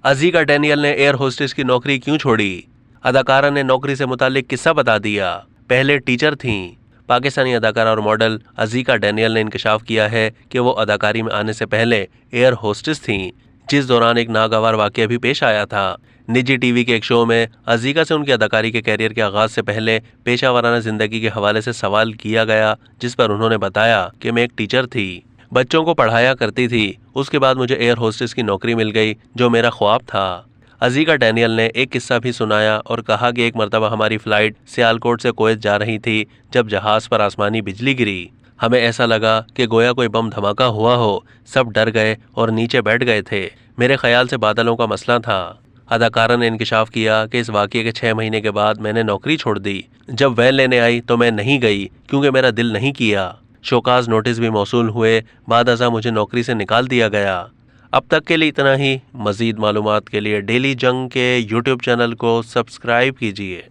अज़ीका Daniel ने air hostess की नौकरी क्यों छोड़ी? अदाकारा ने नौकरी से मुतालिक किस्सा बता दिया। पहले टीचर थीं। पाकिस्तानी अदाकारा और मॉडल अज़ीका डैनियल ने इंकशाफ किया है कि वो अदाकारी में आने से पहले एयर होस्टेस थीं, जिस दौरान एक नागवार वाक़या भी पेश आया था। निजी टीवी के एक शो में अज़ीका से उनकी अदाकारी के कैरियर के आगाज़ से पहले पेशा वाराना ज़िंदगी के हवाले से सवाल किया गया, जिस पर उन्होंने बताया कि मैं एक टीचर थी, बच्चों को पढ़ाया करती थी। उसके बाद मुझे एयर होस्टेस की नौकरी मिल गई, जो मेरा ख्वाब था। अज़ीका डैनियल ने एक किस्सा भी सुनाया और कहा कि एक मरतबा हमारी फ़्लाइट सियालकोट से कुवैत जा रही थी जब जहाज़ पर आसमानी बिजली गिरी। हमें ऐसा लगा कि गोया कोई बम धमाका हुआ हो। सब डर गए और नीचे बैठ गए थे। मेरे ख्याल से बादलों का मसला था। अदाकारा ने इंकशाफ किया कि इस वाक़ये के 6 महीने के बाद मैंने नौकरी छोड़ दी। जब वैन लेने आई तो मैं नहीं गई क्योंकि मेरा दिल नहीं किया। शोकाज नोटिस भी मौसूल हुए। बाद अज़ा मुझे नौकरी से निकाल दिया गया। अब तक के लिए इतना ही। मज़ीद मालूमात के लिए डेली जंग के यूट्यूब चैनल को सब्सक्राइब कीजिए।